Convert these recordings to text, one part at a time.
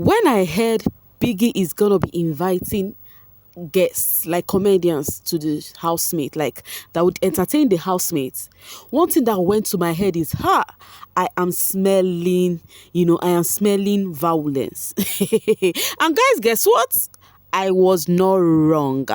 When I heard Biggie is gonna be inviting guests like comedians to the housemate, like that would entertain the housemates, one thing that went to my head is I am smelling, I am smelling violence. And guys, guess what? I was not wrong.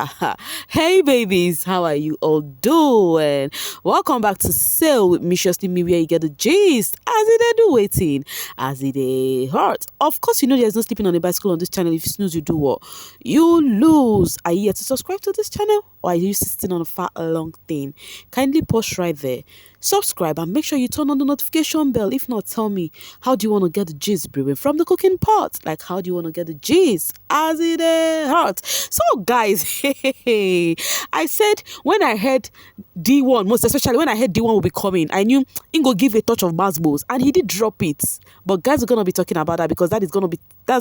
Hey babies, how are you all doing? Welcome back to Sail with Miciously Me, where you get the gist as it do waiting, as it hurt. Of course, there's no sleeping on a bicycle on this channel. If you snooze, you do what? You lose. Are you yet to subscribe to this channel, or are you sitting on a fat long thing? Kindly pause right there, subscribe, and make sure you turn on the notification bell. If not, tell me, how do you want to get the gist brewing from the cooking pot? Like, how do you want to get the gist as it hurt? So guys, I said when I heard D1, most especially when I heard D1 will be coming, I knew Ingo give a touch of Masbos, and he did drop it. But guys are gonna be talking about that, because that's what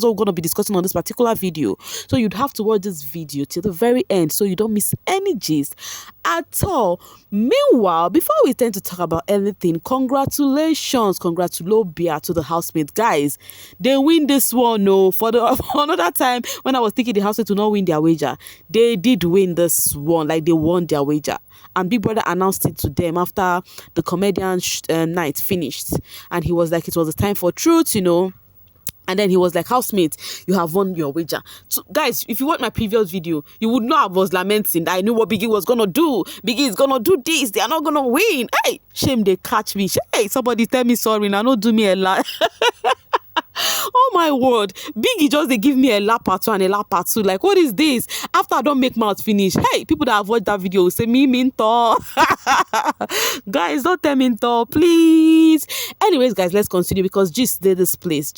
we're gonna be discussing on this particular video. So you'd have to watch this video till the very end so you don't miss any gist at all. Meanwhile, before we tend to talk about anything, congratulations to the housemate. Guys, they win this one. No, for another time when I was thinking the housemate to not win their wager, they did win this one. Like, they won their wager, and Big Brother announced it to them after the comedian night finished, and he was like, it was a time for truth, And then he was like, housemate, you have won your wager. So, guys, if you watch my previous video, you would know I was lamenting that I knew what Biggie was going to do. Biggie is going to do this. They are not going to win. Hey, shame they catch me. Hey, somebody tell me sorry. Now, don't do me a lot. Oh my word, Biggie just they give me a lap part 2 and a lap part 2. Like, what is this? After I don't make mouth finish, hey, people that have watched that video will say me minto. Guys, don't tell minto, please. Anyways, guys, let's continue, because gist did this place.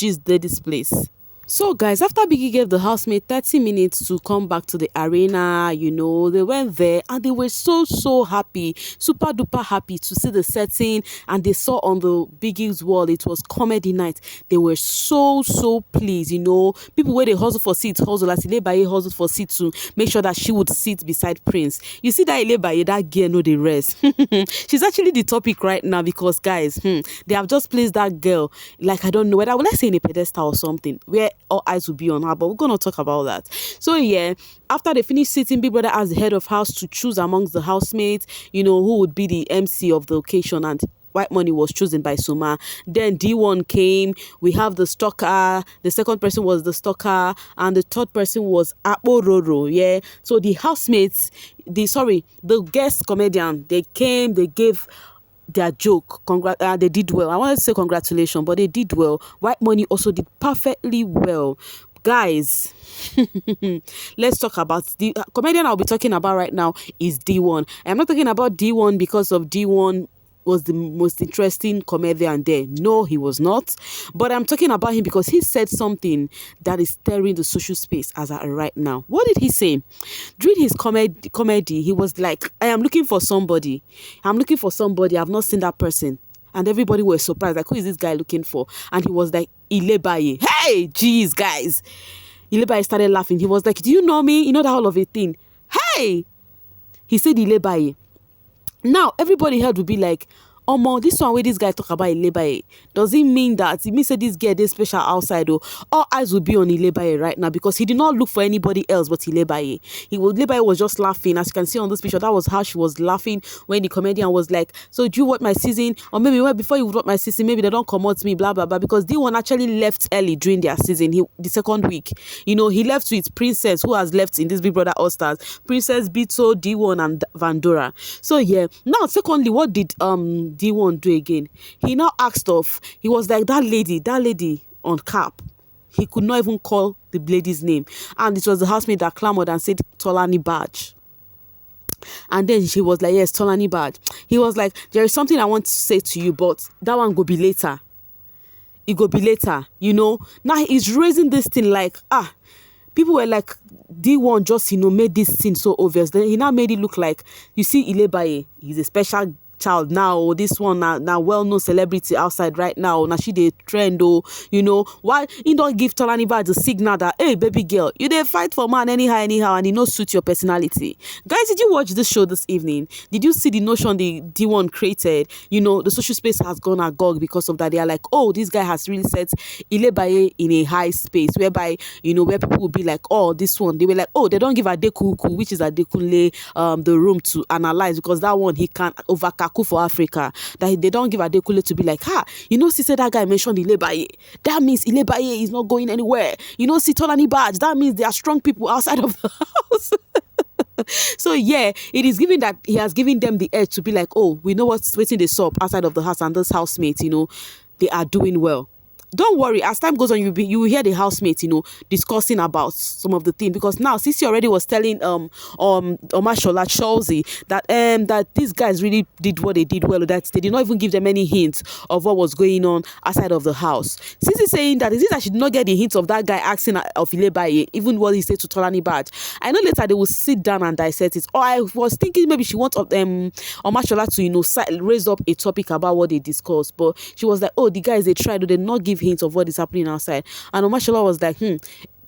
So guys, after Biggie gave the housemate 30 minutes to come back to the arena, they went there and they were so happy, super duper happy to see the setting. And they saw on the Biggie's wall, it was comedy night. They were so pleased. People where they hustle for seats, hustle as Ilebaye hustled for seats to make sure that she would sit beside Prince. You see that Ilebaye, that girl know the rest. She's actually the topic right now, because guys, they have just placed that girl, like, I don't know whether, let's say in a pedestal or something, where all eyes will be on her, but we're gonna talk about that. So yeah, after they finished sitting, Big Brother asked the head of house to choose amongst the housemates, who would be the MC of the occasion, and White Money was chosen by Soma. Then D1 came. We have the stalker. The second person was the stalker, and the third person was Abororo. Yeah. So the housemates, the guest comedian, they came. They gave their joke. They did well. I wanted to say congratulations, but they did well. White Money also did perfectly well. Guys, let's talk about the comedian I'll be talking about right now is D1. I'm not talking about D1 because of D1 was the most interesting comedian there. No, he was not. But I'm talking about him because he said something that is stirring the social space as at right now. What did he say? During his comedy, he was like, I am looking for somebody. I've not seen that person. And everybody was surprised. Like, who is this guy looking for? And he was like, Ilebaye. Hey, geez, guys. Ilebaye started laughing. He was like, do you know me? You know that whole of a thing. Hey! He said Ilebaye. Now, everybody here will be like, this one where this guy talk about Ilebaye, does it mean that it means that this girl is special outside, or all eyes will be on Ilebaye right now, because he did not look for anybody else but Ilebaye. Ilebaye was just laughing, as you can see on this picture. That was how she was laughing when the comedian was like, so do you watch my season? Or maybe before you watch my season, maybe they don't come out to me, blah blah blah, because D1 actually left early during their season. The second week, he left with Princess, who has left in this Big Brother All Stars, Princess, Bito, D1 and Vandora. So yeah, now secondly, what did D1 do again? He now asked he was like, that lady on cap, he could not even call the lady's name, and it was the housemate that clamored and said Tolanibaj. And then she was like, yes, Tolanibaj. He was like, there is something I want to say to you, but that one go be later. It go be later, Now he's raising this thing like, people were like, D1 just, made this thing so obvious. Then he now made it look like, you see Ilebaye, he's a special child now, this one now well-known celebrity outside right now. Now she dey trend, oh, you know. Why you don't give Tolanibaj the signal that, hey, baby girl, you dey fight for man anyhow, and it no suit your personality. Guys, did you watch this show this evening? Did you see the notion the D1 created? You know, the social space has gone agog because of that. They are like, oh, this guy has really set Ilebaye in a high space, whereby, you know, where people will be like, oh, this one, they were like, oh, they don't give Adekuku, which is Adekunle, the room to analyze, because that one he can over Kaku for Africa. That they don't give Adekunle to be like, you know, see, say that guy mentioned Ilebaye. That means Ilebaye is not going anywhere. You know, see, Tolanibaj, that means there are strong people outside of the house. So yeah, it is given that he has given them the edge to be like, oh, we know what's waiting the up outside of the house, and this housemate, you know, they are doing well. Don't worry, as time goes on, you will hear the housemates, you know, discussing about some of the things, because now Sisi already was telling Omashola Chelsea that that these guys really did what they did well, that they did not even give them any hints of what was going on outside of the house. Sisi saying that, is it that she did not get the hints of that guy asking of Ilebaye, even what he said to Tolanibaj? I know later they will sit down and dissect it. Or I was thinking maybe she wants Omashola to, you know, raise up a topic about what they discussed, but she was like, oh, the guys, they tried, they did not give hints of what is happening outside. And Omashola was like,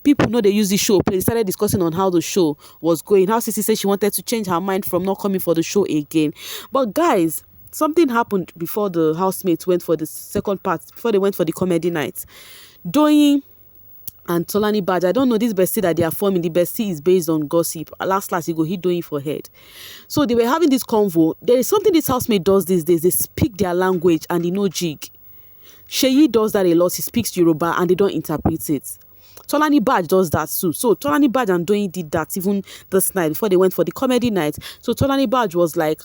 people know they use the show. They started discussing on how the show was going. How Sisi said she wanted to change her mind from not coming for the show again. But guys, something happened before the housemates went for the second part, before they went for the comedy night. Doyin and Tolanibaj, I don't know, this bestie that they are forming, the bestie is based on gossip. Last, you go hit Doyin for head. So they were having this convo. There is something this housemate does these days. They speak their language and they know jig. Sheyi does that a lot. He speaks Yoruba and they don't interpret it. Tolanibaj does that too. So Tolanibaj and Doyin did that even this night before they went for the comedy night. So Tolanibaj was like,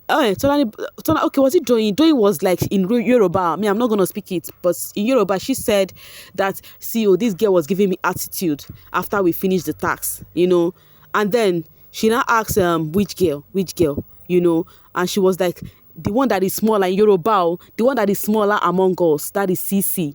okay, was it Doyin? Doyin was like in Yoruba. I mean, I'm not going to speak it, but in Yoruba, she said that, see, this girl was giving me attitude after we finished the tax, you know. And then she now asked, which girl, you know, and she was like, the one that is smaller in Yoruba, the one that is smaller among us, that is Sisi,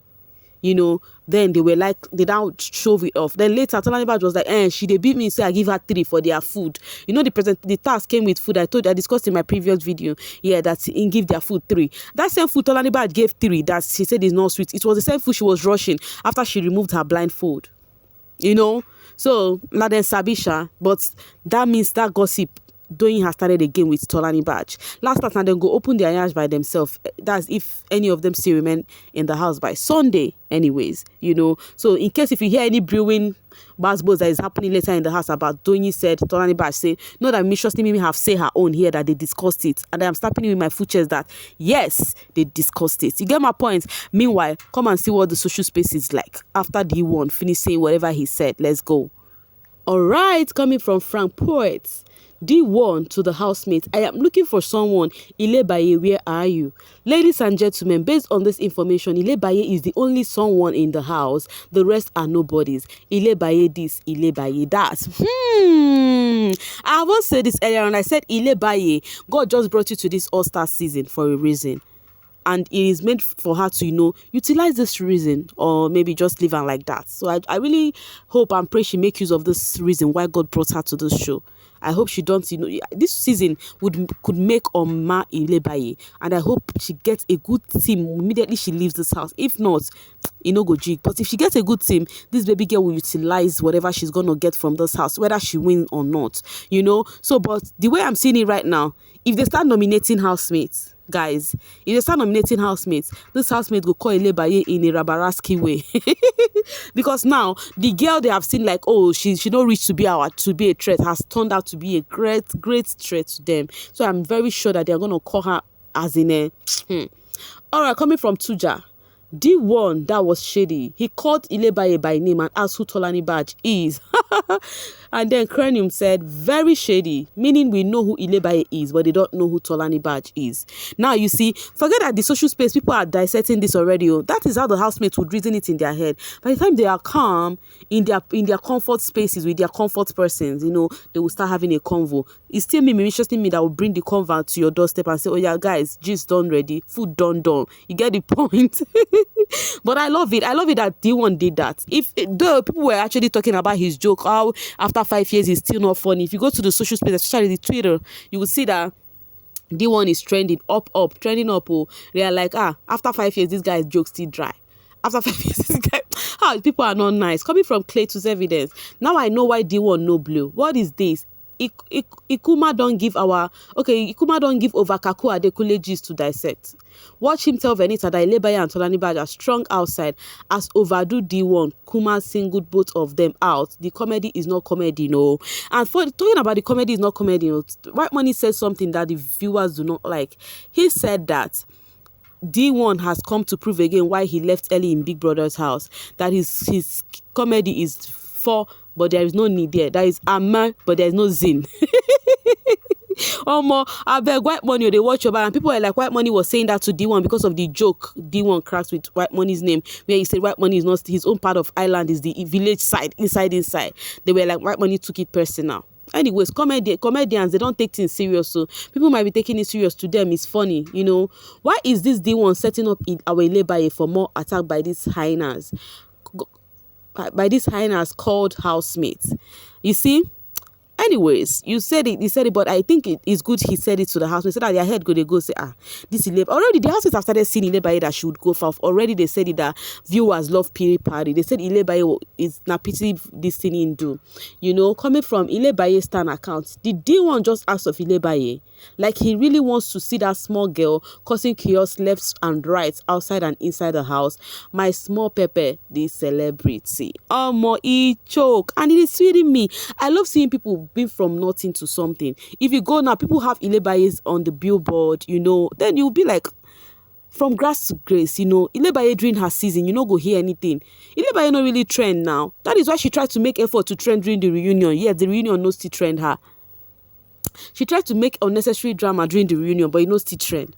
you know. Then they were like, they now shove it off. Then later, Tolanibaj was like, she they beat me, so I give her 3 for their food. You know, the task came with food. I discussed in my previous video, yeah, that in give their food 3. That same food Tolanibaj gave 3, that she said is not sweet. It was the same food she was rushing after she removed her blindfold, you know. So, now then Sabisha, but that means that gossip Doyin has started again with Tolanibaj. Last night, and then go open their eyes by themselves. That's if any of them still remain in the house by Sunday, anyways, you know. So in case if you hear any brewing buzzwords that is happening later in the house about Doyin said, Tolanibaj say, no, that Mistress Mimi have say her own here that they discussed it, and I am snapping with my foot chest that yes, they discussed it. You get my point? Meanwhile, come and see what the social space is like after D1 finish saying whatever he said. Let's go. All right, coming from Frank Poet. D1 to the housemates, I am looking for someone. Ilebaye, where are you? Ladies and gentlemen, based on this information, Ilebaye is the only someone in the house. The rest are nobodies. Ilebaye this, Ilebaye that. I once said this earlier and I said, Ilebaye, God just brought you to this all-star season for a reason. And it is meant for her to, you know, utilize this reason, or maybe just leave her like that. So I really hope and pray she make use of this reason why God brought her to this show. I hope she don't, you know, this season could make or mar Ilebaye, and I hope she gets a good team immediately she leaves this house. If not, no go jig. But if she gets a good team, this baby girl will utilize whatever she's gonna get from this house, whether she wins or not, you know. So, but the way I'm seeing it right now, if they start nominating housemates, guys, if they start nominating housemates, this housemate will call Ilebaye in a Rabaraski way. Because now the girl they have seen like, oh, she don't reach to be a threat, has turned out to be a great threat to them. So I'm very sure that they're gonna call her as in a all right, coming from Tuja. D1, that was shady. He called Ilebaye by name and asked who Tolanibaj is. And then Cranium said, very shady, meaning we know who Ilebaye is, but they don't know who Tolanibaj is. Now, you see, forget that the social space, people are dissecting this already. Oh. That is how the housemates would reason it in their head. By the time they are calm, in their comfort spaces with their comfort persons, you know, they will start having a convo. It's still me, maliciously me, that will bring the convo to your doorstep and say, oh yeah, guys, gist done ready, food done. You get the point? But I love it. I love it that D1 did that. If the people were actually talking about his joke, how after 5 years he's still not funny. If you go to the social space, especially the Twitter, you will see that D1 is trending up, trending up. Oh, they are like, after 5 years, this guy's joke still dry. After 5 years, this guy, people are not nice. Coming from Clay to evidence. Now I know why D1 no blue. What is this? Ikuma don't give over Kaku Adekule gist to dissect. Watch him tell Venita that Ilebaye and Tolanibaj are strong outside as overdo D1. Kuma singled both of them out. The comedy is not comedy, no. And for talking about the comedy is not comedy, no, White Money said something that the viewers do not like. He said that D1 has come to prove again why he left early in Big Brother's house. That his comedy is for, but there is no need there. That is Amma, but there is no Zin. I beg White Money, they watch your back, and people are like, White Money was saying that to D1 because of the joke D1 cracks with White Money's name, where he said White Money is not his own part of Island, is the village side, inside. They were like, White Money took it personal. Anyways, comedians, they don't take things serious, so people might be taking it serious. To them, it's funny, you know. Why is this D1 setting up in our Ilebaye for more attack by these hyenas? By these hyenas called housemates? You see? Anyways, he said it, but I think it is good he said it to the housemates so that their head go say, this Ilebaye. Already the housemates have started seeing Ilebaye that she would go for. Already they said it that viewers love pity party. They said Ilebaye is na pity this thing in do. You know, coming from Ilebaye stan account, did D1 just ask of Ilebaye? Like he really wants to see that small girl causing chaos left and right, outside and inside the house. My small pepper, the celebrity. More he choke. And it is sweeting me. I love seeing people being from nothing to something. If you go now, people have Ilebayes on the billboard, you know, then you'll be like, from grass to grace, you know. Ilebaye during her season, you no go hear anything. Ilebaye no really trend now. That is why she tried to make effort to trend during the reunion. Yes, the reunion no still trend her. She tried to make unnecessary drama during the reunion, but it no still trend.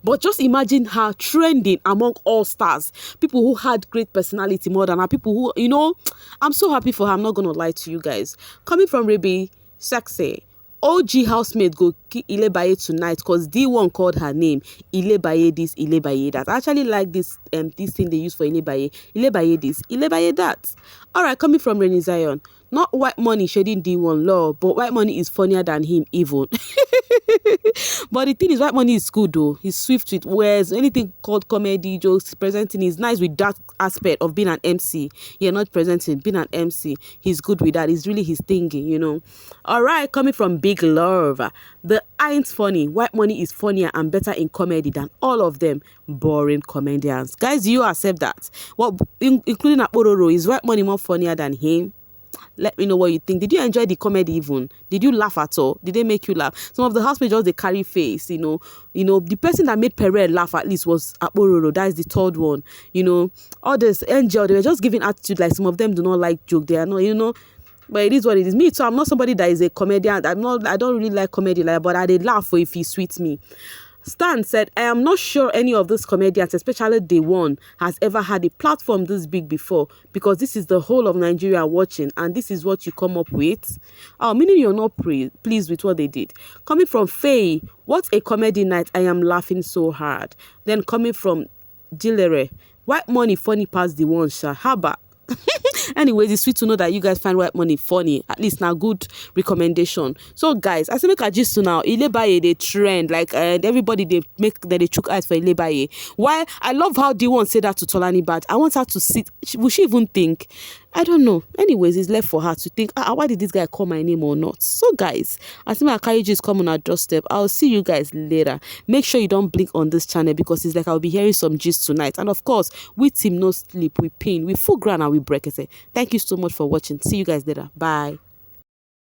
But just imagine her trending among all stars, people who had great personality more than her, people who, you know, I'm so happy for her. I'm not going to lie to you guys. Coming from Rebe Sexy, OG housemate go kill Ilebaye tonight because D1 called her name. Ilebaye this, Ilebaye that. I actually like this thing they use for Ilebaye. Ilebaye this, Ilebaye that. All right, coming from Renny Zion. Not White Money shading D1 law, but White Money is funnier than him even. But the thing is, White Money is good though. He's swift with words. Anything called comedy, jokes, presenting is nice with that aspect of being an MC. Yeah, not presenting, being an MC. He's good with that. It's really his thinking, you know. All right, coming from Big Love. The ain't funny. White Money is funnier and better in comedy than all of them boring comedians. Guys, you accept that? What, including Akpororo, is White Money more funnier than him? Let me know what you think. Did you enjoy the comedy even? Did you laugh at all? Did they make you laugh? Some of the housemates just they carry face, you know. The person that made Perez laugh at least was Akpororo. That is the third one. You know, all this Angel, they were just giving attitude like some of them do not like joke. They are not, you know. But it is what it is. Me too. I'm not somebody that is a comedian. I don't really like comedy, but I did laugh for if he sweets me. Stan said, I am not sure any of these comedians, especially D1, has ever had a platform this big before, because this is the whole of Nigeria watching, and this is what you come up with. Meaning you're not pleased with what they did. Coming from Faye, what a comedy night. I am laughing so hard. Then coming from Jillere, White Money funny past D1, sha. Haba. Anyways, it's sweet to know that you guys find White Money funny. At least now good recommendation. So guys, I say make a gist to now. Ilebaye they trend like everybody they chook eyes for Ilebaye. Why I love how D1 said that to Tolanibaj. I want her to sit. Will she even think? I don't know. Anyways, it's left for her to think, why did this guy call my name or not? So guys, I think my courage is coming on our doorstep. I'll see you guys later. Make sure you don't blink on this channel because it's like I'll be hearing some gist tonight. And of course, we team no sleep, we pin, we full ground and we break it. Thank you so much for watching. See you guys later. Bye.